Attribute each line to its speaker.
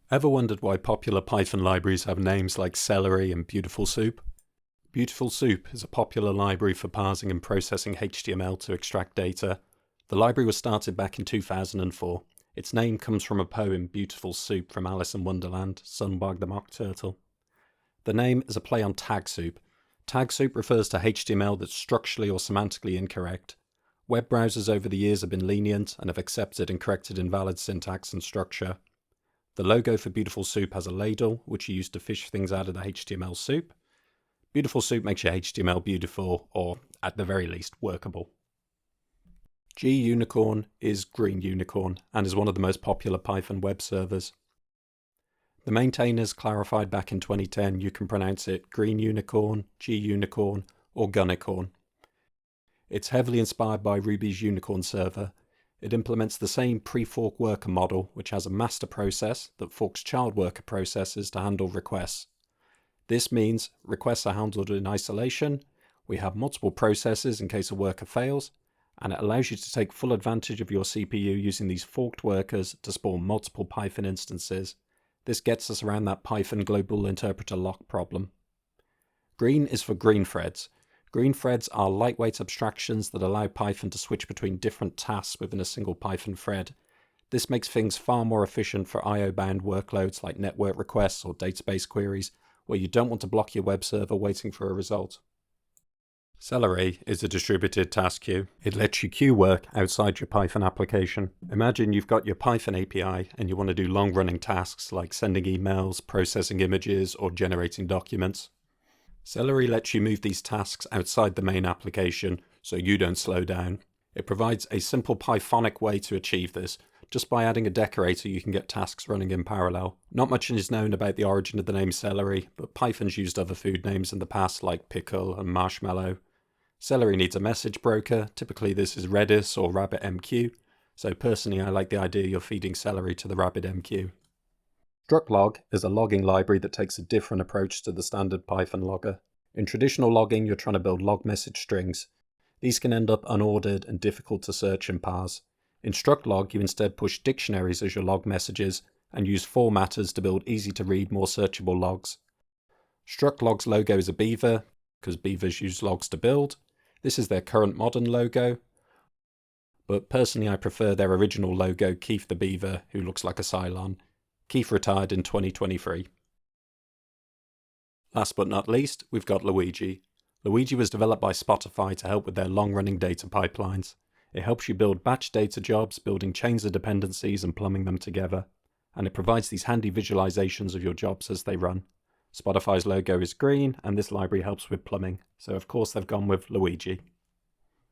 Speaker 1: Ever wondered why popular Python libraries have names like Celery and Beautiful Soup? Beautiful Soup is a popular library for parsing and processing HTML to extract data. The library was started back in 2004. Its name comes from a poem, Beautiful Soup, from Alice in Wonderland, sung by the Mock Turtle. The name is a play on tag soup. Tag soup refers to HTML that's structurally or semantically incorrect. Web browsers over the years have been lenient and have accepted and corrected invalid syntax and structure. The logo for Beautiful Soup has a ladle, which you use to fish things out of the HTML soup. Beautiful Soup makes your HTML beautiful, or at the very least, workable. G-Unicorn is Green Unicorn, and is one of the most popular Python web servers. The maintainers clarified back in 2010 you can pronounce it Green Unicorn, G-Unicorn, or Gunicorn. It's heavily inspired by Ruby's Unicorn server. It implements the same pre-fork worker model, which has a master process that forks child worker processes to handle requests. This means requests are handled in isolation, we have multiple processes in case a worker fails, and it allows you to take full advantage of your CPU using these forked workers to spawn multiple Python instances. This gets us around that Python global interpreter lock problem. Green is for green threads. Green threads are lightweight abstractions that allow Python to switch between different tasks within a single Python thread. This makes things far more efficient for I/O-bound workloads like network requests or database queries, where you don't want to block your web server waiting for a result. Celery is a distributed task queue. It lets you queue work outside your Python application. Imagine you've got your Python API and you want to do long-running tasks like sending emails, processing images, or generating documents. Celery lets you move these tasks outside the main application so you don't slow down. It provides a simple Pythonic way to achieve this. Just by adding a decorator, you can get tasks running in parallel. Not much is known about the origin of the name celery, but Python's used other food names in the past like pickle and marshmallow. Celery needs a message broker. Typically this is Redis or RabbitMQ. So personally I like the idea you're feeding celery to the RabbitMQ. StructLog is a logging library that takes a different approach to the standard Python logger. In traditional logging, you're trying to build log message strings. These can end up unordered and difficult to search and parse. In StructLog, you instead push dictionaries as your log messages and use formatters to build easy to read, more searchable logs. StructLog's logo is a beaver, because beavers use logs to build. This is their current modern logo, but personally I prefer their original logo, Keith the Beaver, who looks like a Cylon. Keith retired in 2023. Last but not least, we've got Luigi. Luigi was developed by Spotify to help with their long-running data pipelines. It helps you build batch data jobs, building chains of dependencies and plumbing them together. And it provides these handy visualizations of your jobs as they run. Spotify's logo is green, and this library helps with plumbing. So of course they've gone with Luigi.